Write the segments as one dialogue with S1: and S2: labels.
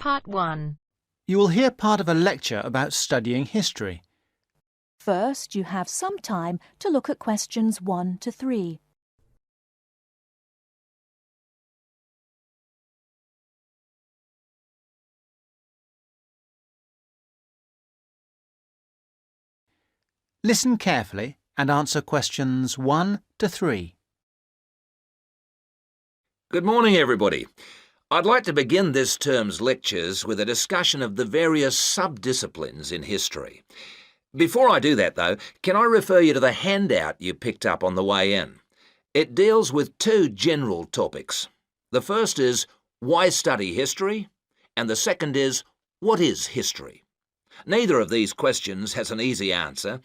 S1: Part 1.
S2: You will hear part of a lecture about studying history.
S3: First, you have some time to look at questions 1 to 3.
S2: Listen carefully and answer questions 1 to 3.
S4: Good morning, everybody. I'd like to begin this term's lectures with a discussion of the various sub-disciplines in history. Before I do that, though, can I refer you to the handout you picked up on the way in? It deals with two general topics. The first is, why study history? And the second is, what is history? Neither of these questions has an easy answer.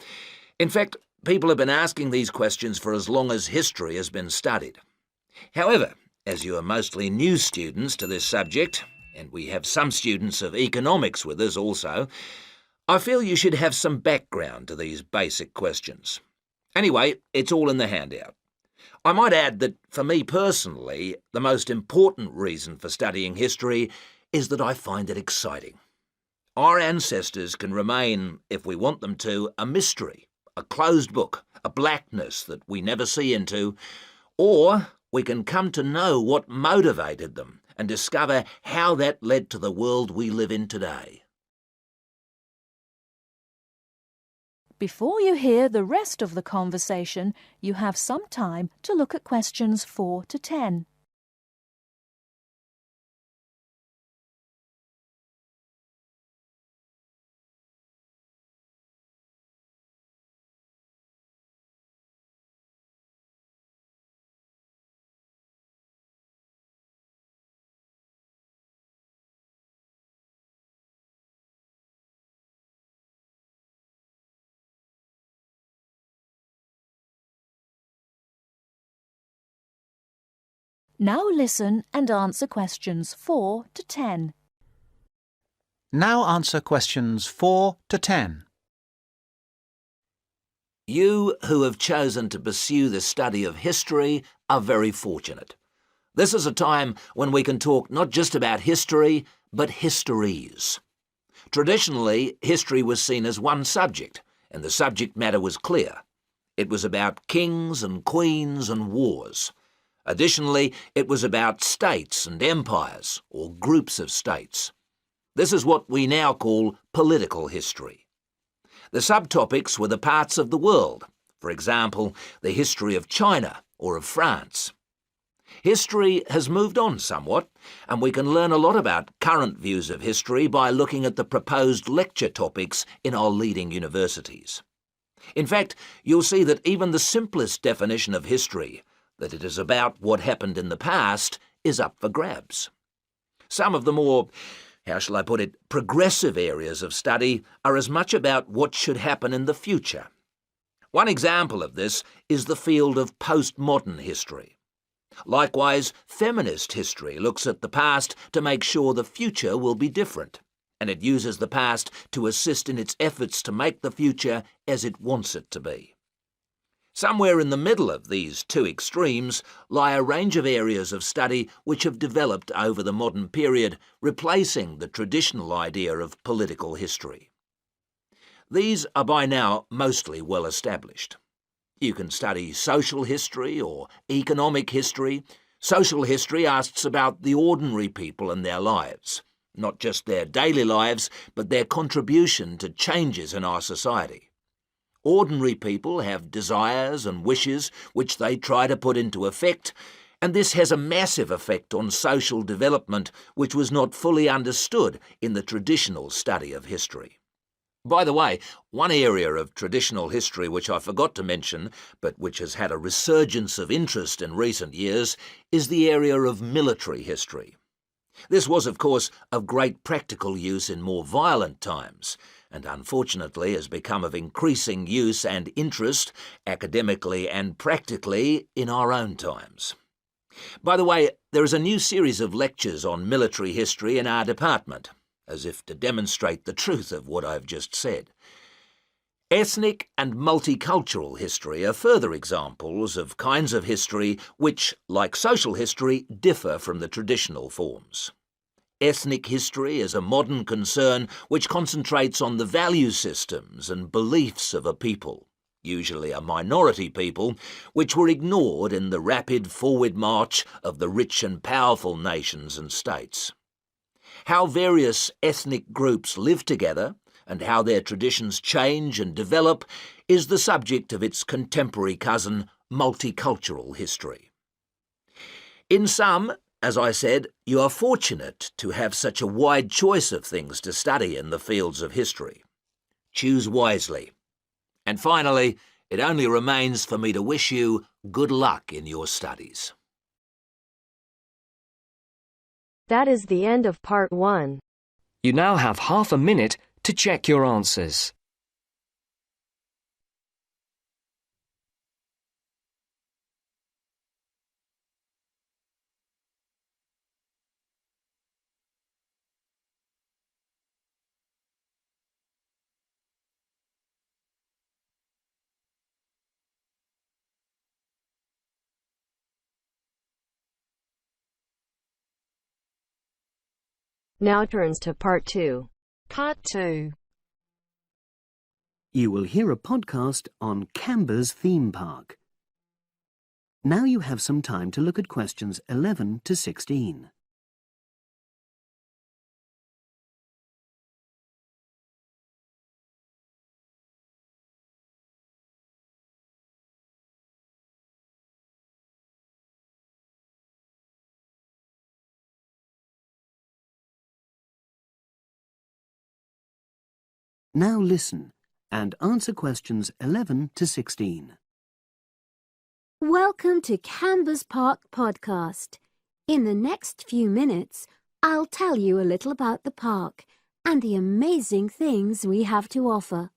S4: In fact, people have been asking these questions for as long as history has been studied. However, as you are mostly new students to this subject, and we have some students of economics with us also, I feel you should have some background to these basic questions. Anyway, it's all in the handout. I might add that, for me personally, the most important reason for studying history is that I find it exciting. Our ancestors can remain, if we want them to, a mystery, a closed book, a blackness that we never see into, or we can come to know what motivated them and discover how that led to the world we live in today.
S3: Before you hear the rest of the conversation, you have some time to look at questions 4 to 10. Now listen and answer questions 4 to 10.
S2: Now answer questions 4 to 10.
S4: You who have chosen to pursue the study of history are very fortunate. This is a time when we can talk not just about history, but histories. Traditionally, history was seen as one subject, and the subject matter was clear. It was about kings and queens and wars. Additionally, it was about states and empires, or groups of states. This is what we now call political history. The subtopics were the parts of the world, for example, the history of China or of France. History has moved on somewhat, and we can learn a lot about current views of history by looking at the proposed lecture topics in our leading universities. In fact, you'll see that even the simplest definition of history, that it is about what happened in the past, is up for grabs. Some of the more, how shall I put it, progressive areas of study are as much about what should happen in the future. One example of this is the field of postmodern history. Likewise, feminist history looks at the past to make sure the future will be different, and it uses the past to assist in its efforts to make the future as it wants it to be. Somewhere in the middle of these two extremes lie a range of areas of study which have developed over the modern period, replacing the traditional idea of political history. These are by now mostly well established. You can study social history or economic history. Social history asks about the ordinary people and their lives, not just their daily lives, but their contribution to changes in our society. Ordinary people have desires and wishes which they try to put into effect, and this has a massive effect on social development which was not fully understood in the traditional study of history. By the way, one area of traditional history which I forgot to mention, but which has had a resurgence of interest in recent years, is the area of military history. This was, of course, of great practical use in more violent times, and unfortunately has become of increasing use and interest, academically and practically, in our own times. By the way, there is a new series of lectures on military history in our department, as if to demonstrate the truth of what I've just said. Ethnic and multicultural history are further examples of kinds of history which, like social history, differ from the traditional forms. ethnic history is a modern concern which concentrates on the value systems and beliefs of a people, usually a minority people, which were ignored in the rapid forward march of the rich and powerful nations and states. How various ethnic groups live together and how their traditions change and develop is the subject of its contemporary cousin, multicultural history. In sum, as I said, you are fortunate to have such a wide choice of things to study in the fields of history. Choose wisely. And finally, it only remains for me to wish you good luck in your studies.
S1: That is the end of part 1.
S5: You now have half a minute to check your answers.
S1: Now turns to part 2.
S6: Part 2.
S2: You will hear a podcast on Canberra's theme park. Now you have some time to look at questions 11 to 16. Now listen and answer questions 11 to 16.
S7: Welcome to Canberra's Park podcast. In the next few minutes, I'll tell you a little about the park and the amazing things we have to offer.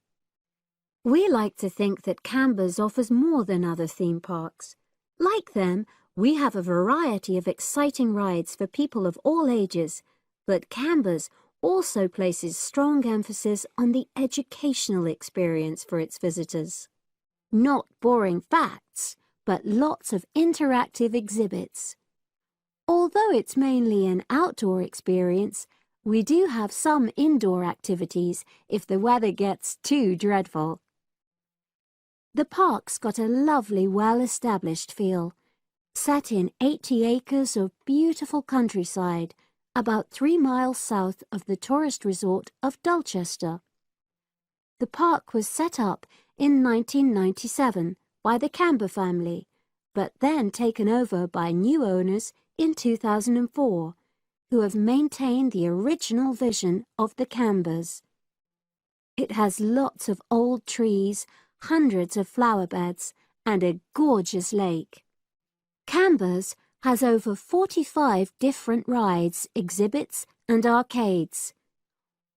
S7: We like to think that Canberra's offers more than other theme parks. Like them, we have a variety of exciting rides for people of all ages, but Canberra's also places strong emphasis on the educational experience for its visitors. Not boring facts, but lots of interactive exhibits. Although it's mainly an outdoor experience, we do have some indoor activities if the weather gets too dreadful. The park's got a lovely, well-established feel, set in 80 acres of beautiful countryside, about 3 miles south of the tourist resort of Dulchester. The park was set up in 1997 by the Canberra family, but then taken over by new owners in 2004, who have maintained the original vision of the Canberras. It has lots of old trees, hundreds of flower beds, and a gorgeous lake. Canberra's has over 45 different rides, exhibits and arcades.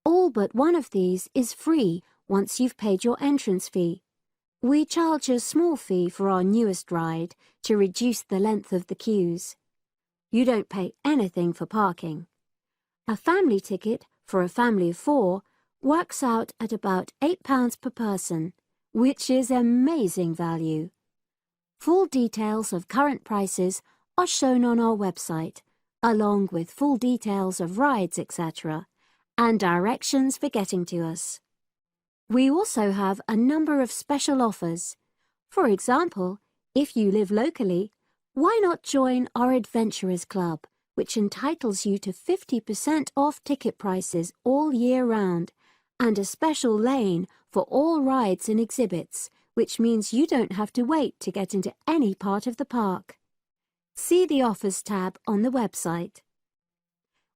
S7: All but one of these is free once you've paid your entrance fee. We charge a small fee for our newest ride to reduce the length of the queues. You don't pay anything for parking. A family ticket for a family of 4 works out at about £8 per person, which is amazing value. Full details of current prices are shown on our website, along with full details of rides, etc., and directions for getting to us. We also have a number of special offers. For example, if you live locally, why not join our Adventurers Club, which entitles you to 50% off ticket prices all year round, and a special lane for all rides and exhibits, which means you don't have to wait to get into any part of the park. See the Offers tab on the website.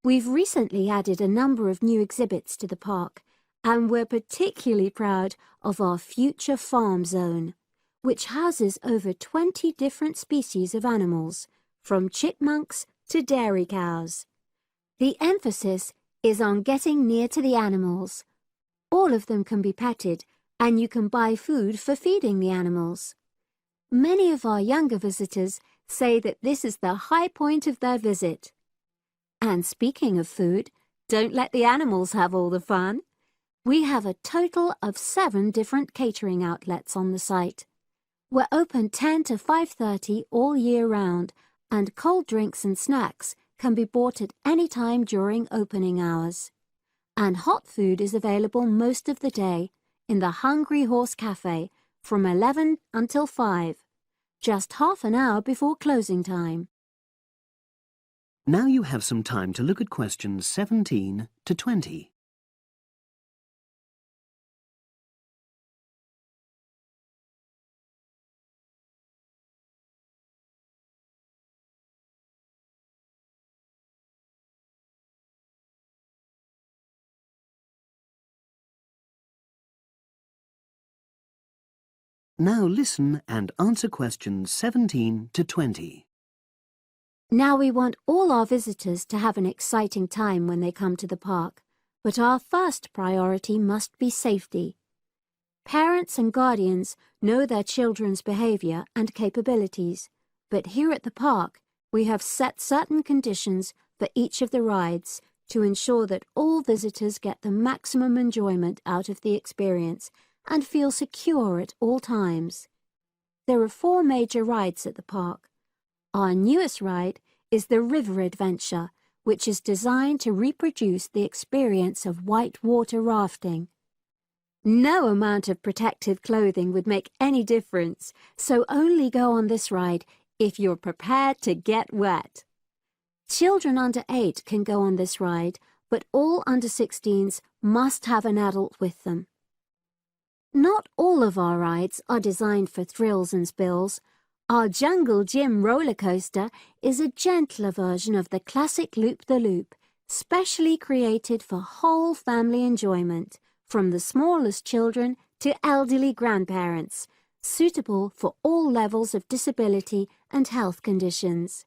S7: We've recently added a number of new exhibits to the park, and we're particularly proud of our Future Farm Zone, which houses over 20 different species of animals, from chipmunks to dairy cows. The emphasis is on getting near to the animals. All of them can be petted, and you can buy food for feeding the animals. Many of our younger visitors say that this is the high point of their visit. And speaking of food, don't let the animals have all the fun. We have a total of 7 different catering outlets on the site. We're open 10 to 5:30 all year round, and cold drinks and snacks can be bought at any time during opening hours. And hot food is available most of the day in the Hungry Horse Cafe from 11 until 5, just half an hour before closing time.
S2: Now you have some time to look at questions 17 to 20. Now listen and answer questions 17 to 20.
S7: Now we want all our visitors to have an exciting time when they come to the park, but our first priority must be safety. Parents and guardians know their children's behavior and capabilities, but here at the park we have set certain conditions for each of the rides to ensure that all visitors get the maximum enjoyment out of the experience and feel secure at all times. There are 4 major rides at the park. Our newest ride is the River Adventure, which is designed to reproduce the experience of whitewater rafting. No amount of protective clothing would make any difference, so only go on this ride if you're prepared to get wet. Children under 8 can go on this ride, but all under 16s must have an adult with them. Not all of our rides are designed for thrills and spills. Our Jungle Gym roller coaster is a gentler version of the classic Loop-the-Loop, specially created for whole family enjoyment, from the smallest children to elderly grandparents, suitable for all levels of disability and health conditions.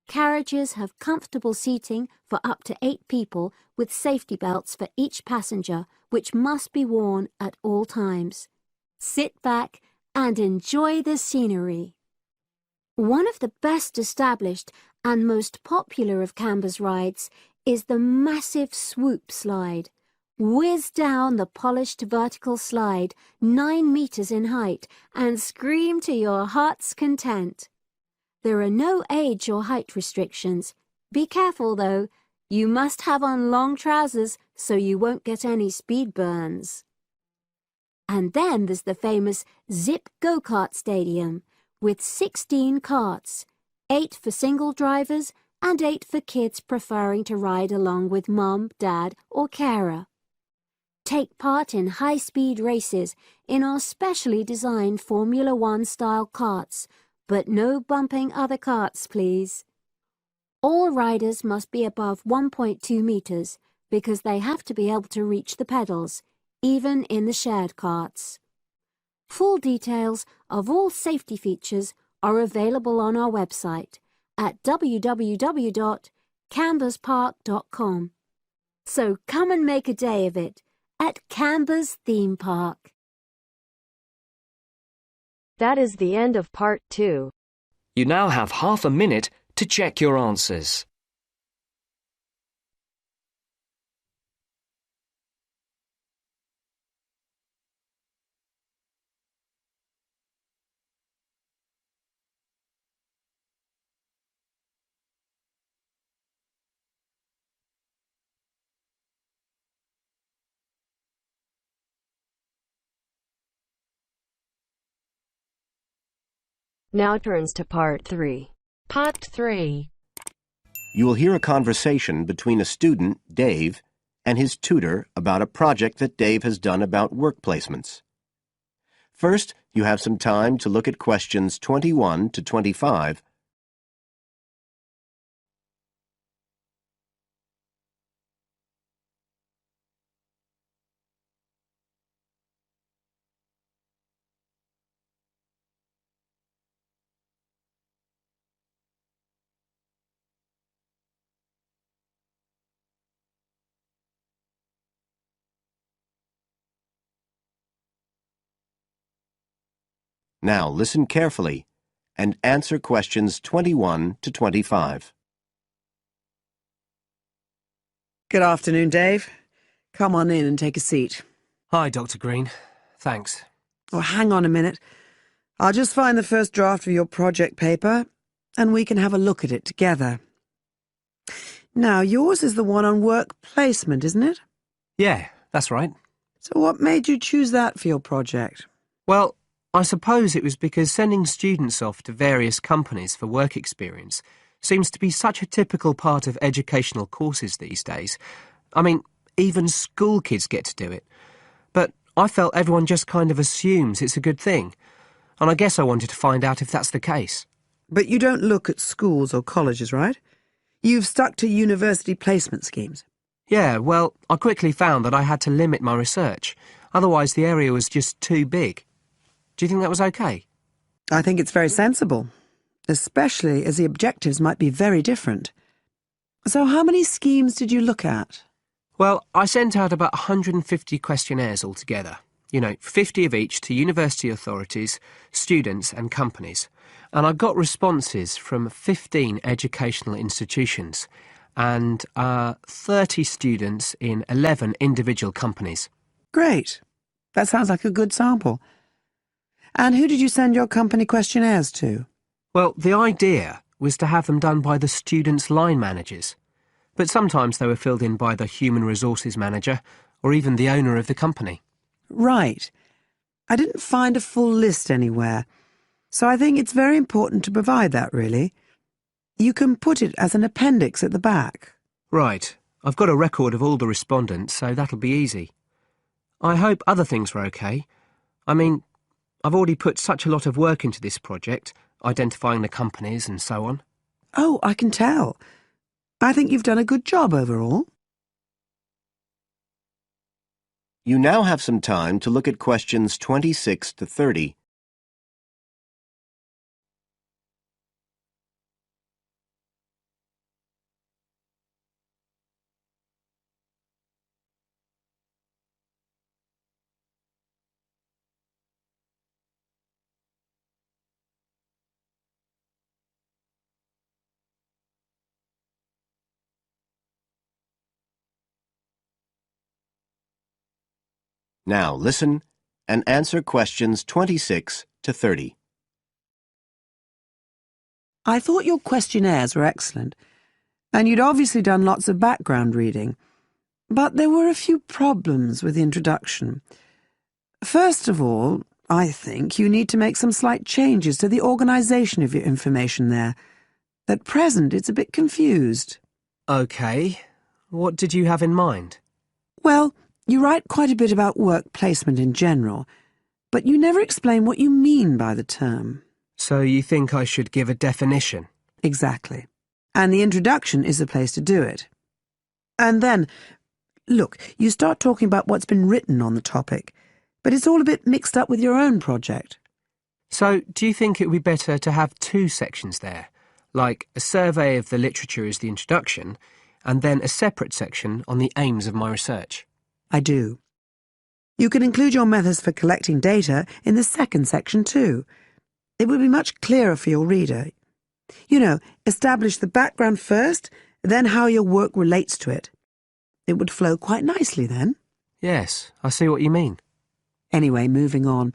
S7: Carriages have comfortable seating for up to 8 people with safety belts for each passenger, which must be worn at all times. Sit back and enjoy the scenery. One of the best established and most popular of Canberra's rides is the massive swoop slide. Whiz down the polished vertical slide 9 meters in height and scream to your heart's content. There are no age or height restrictions. Be careful though, you must have on long trousers so you won't get any speed burns. And then there's the famous Zip Go-Kart Stadium with 16 karts, 8 for single drivers and 8 for kids preferring to ride along with mum, dad or carer. Take part in high-speed races in our specially designed Formula One style karts, but no bumping other karts, please. All riders must be above 1.2 meters because they have to be able to reach the pedals, even in the shared karts. Full details of all safety features are available on our website at www.camberspark.com. So come and make a day of it at Canberra's theme park.
S1: That is the end of part 2.
S5: You now have half a minute to check your answers.
S1: Now turns to part 3.
S6: Part 3.
S8: You will hear a conversation between a student, Dave, and his tutor about a project that Dave has done about work placements. First, you have some time to look at questions 21 to 25. Now listen carefully and answer questions 21 to 25.
S9: Good afternoon, Dave. Come on in and take a seat.
S10: Hi, Dr. Green. Thanks.
S9: Oh, hang on a minute. I'll just find the first draft of your project paper and we can have a look at it together. Now, yours is the one on work placement, isn't it?
S10: Yeah, that's right.
S9: So what made you choose that for your project?
S10: Well, I suppose it was because sending students off to various companies for work experience seems to be such a typical part of educational courses these days. I mean, even school kids get to do it. But I felt everyone just kind of assumes it's a good thing. And I guess I wanted to find out if that's the case.
S9: But you don't look at schools or colleges, right? You've stuck to university placement schemes.
S10: Yeah, well, I quickly found that I had to limit my research. Otherwise, the area was just too big. Do you think that was okay?
S9: I think it's very sensible, especially as the objectives might be very different. So how many schemes did you look at?
S10: Well, I sent out about 150 questionnaires altogether. 50 of each to university authorities, students and companies. And I got responses from 15 educational institutions and 30 students in 11 individual companies.
S9: Great. That sounds like a good sample. And who did you send your company questionnaires to?
S10: Well, the idea was to have them done by the students' line managers. But sometimes they were filled in by the human resources manager or even the owner of the company.
S9: Right. I didn't find a full list anywhere, so I think it's very important to provide that, really. You can put it as an appendix at the back.
S10: Right. I've got a record of all the respondents, so that'll be easy. I hope other things were okay. I mean, I've already put such a lot of work into this project, identifying the companies and so on.
S9: Oh, I can tell. I think you've done a good job overall.
S8: You now have some time to look at questions 26 to 30. Now listen and answer questions 26 to 30.
S9: I thought your questionnaires were excellent, and you'd obviously done lots of background reading. But there were a few problems with the introduction. First of all, I think you need to make some slight changes to the organisation of your information there. At present, it's a bit confused.
S10: OK. What did you have in mind?
S9: Well, you write quite a bit about work placement in general, but you never explain what you mean by the term.
S10: So you think I should give a definition?
S9: Exactly. And the introduction is the place to do it. And then, look, you start talking about what's been written on the topic, but it's all a bit mixed up with your own project.
S10: So do you think it would be better to have two sections there, like a survey of the literature as the introduction, and then a separate section on the aims of my research?
S9: I do. You can include your methods for collecting data in the second section too. It would be much clearer for your reader. Establish the background first, then how your work relates to it. It would flow quite nicely then.
S10: Yes, I see what you mean.
S9: Anyway, moving on.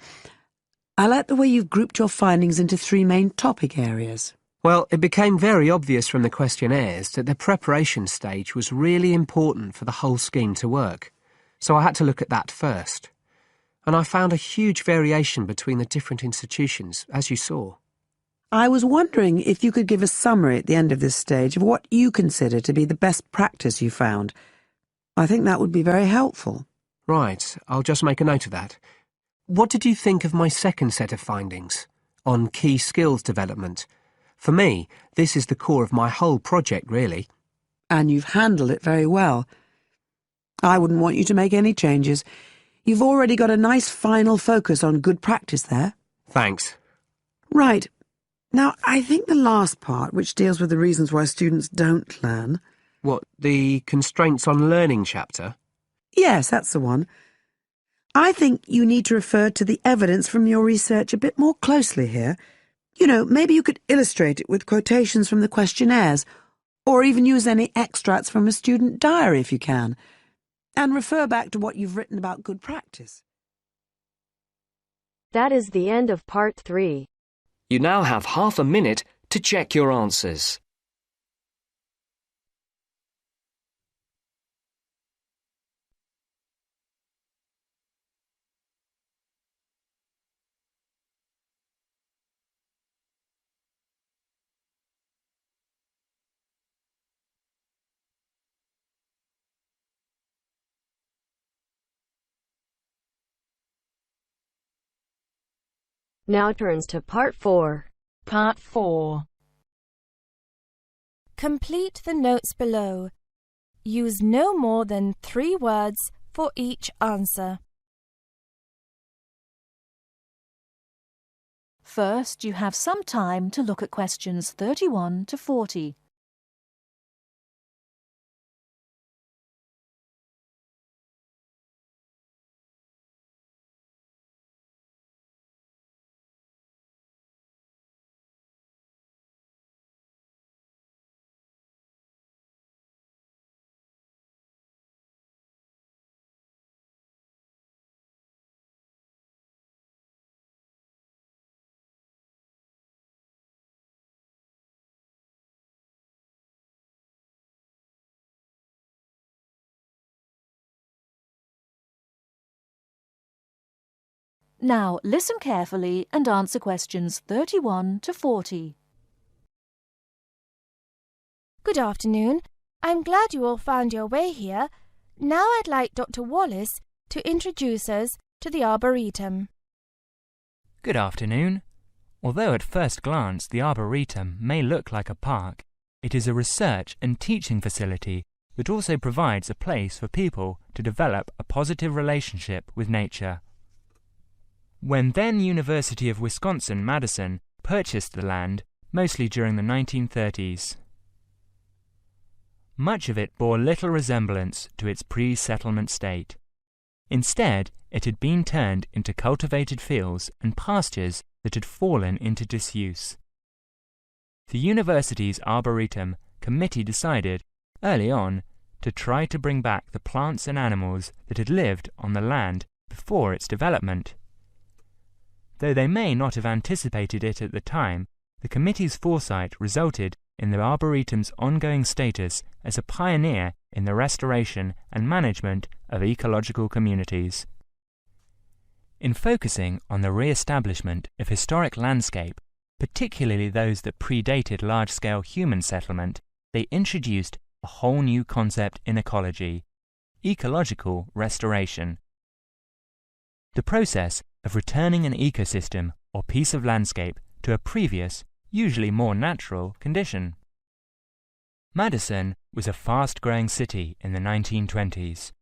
S9: I like the way you've grouped your findings into 3 main topic areas.
S10: Well, it became very obvious from the questionnaires that the preparation stage was really important for the whole scheme to work. So I had to look at that first. And I found a huge variation between the different institutions, as you saw.
S9: I was wondering if you could give a summary at the end of this stage of what you consider to be the best practice you found. I think that would be very helpful.
S10: Right, I'll just make a note of that. What did you think of my second set of findings, on key skills development? For me, this is the core of my whole project, really.
S9: And you've handled it very well. I wouldn't want you to make any changes. You've already got a nice final focus on good practice there.
S10: Thanks.
S9: Right. Now, I think the last part, which deals with the reasons why students don't learn...
S10: What, the constraints on learning chapter?
S9: Yes, that's the one. I think you need to refer to the evidence from your research a bit more closely here. Maybe you could illustrate it with quotations from the questionnaires, or even use any extracts from a student diary if you can, and refer back to what you've written about good practice.
S1: That is the end of part 3.
S5: You now have half a minute to check your answers.
S1: Now turns to Part 4.
S6: Part 4.
S11: Complete the notes below. Use no more than 3 words for each answer.
S3: First, you have some time to look at questions 31 to 40. Now, listen carefully and answer questions 31 to 40.
S11: Good afternoon. I'm glad you all found your way here. Now I'd like Dr. Wallace to introduce us to the Arboretum.
S12: Good afternoon. Although at first glance the Arboretum may look like a park, it is a research and teaching facility that also provides a place for people to develop a positive relationship with nature. When then University of Wisconsin-Madison purchased the land, mostly during the 1930s, much of it bore little resemblance to its pre-settlement state. Instead, it had been turned into cultivated fields and pastures that had fallen into disuse. The university's Arboretum committee decided, early on, to try to bring back the plants and animals that had lived on the land before its development. Though they may not have anticipated it at the time, the committee's foresight resulted in the Arboretum's ongoing status as a pioneer in the restoration and management of ecological communities. In focusing on the re-establishment of historic landscape, particularly those that predated large-scale human settlement, they introduced a whole new concept in ecology: ecological restoration. The process of returning an ecosystem or piece of landscape to a previous, usually more natural, condition. Madison was a fast-growing city in the 1920s.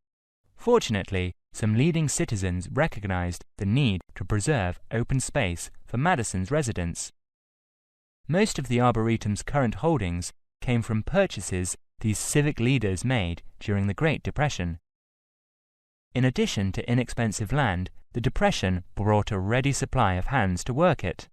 S12: Fortunately, some leading citizens recognized the need to preserve open space for Madison's residents. Most of the Arboretum's current holdings came from purchases these civic leaders made during the Great Depression. In addition to inexpensive land, the Depression brought a ready supply of hands to work it.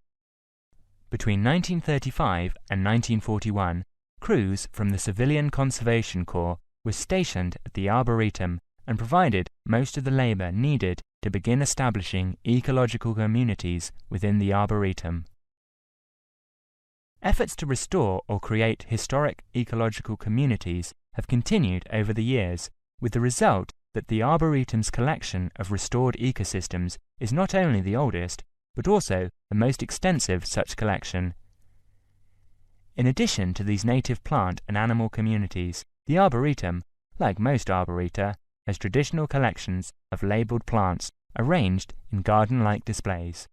S12: Between 1935 and 1941, crews from the Civilian Conservation Corps were stationed at the Arboretum and provided most of the labor needed to begin establishing ecological communities within the Arboretum. Efforts to restore or create historic ecological communities have continued over the years, with the result that the Arboretum's collection of restored ecosystems is not only the oldest, but also the most extensive such collection. In addition to these native plant and animal communities, the Arboretum, like most arboreta, has traditional collections of labelled plants arranged in garden-like displays.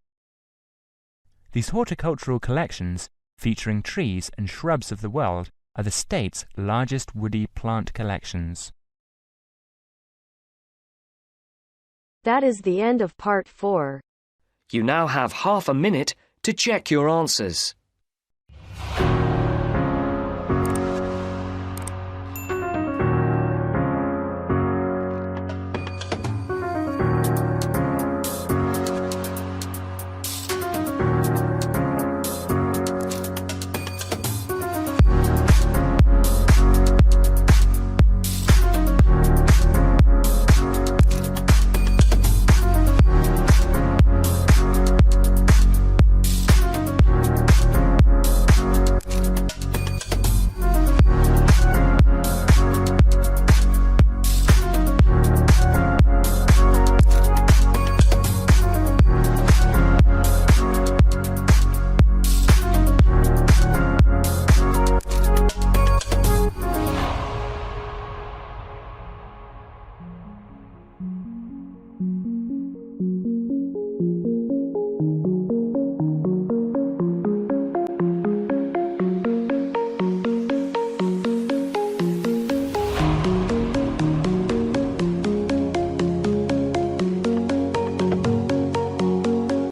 S12: These horticultural collections, featuring trees and shrubs of the world, are the state's largest woody plant collections.
S1: That is the end of Part 4.
S5: You now have half a minute to check your answers.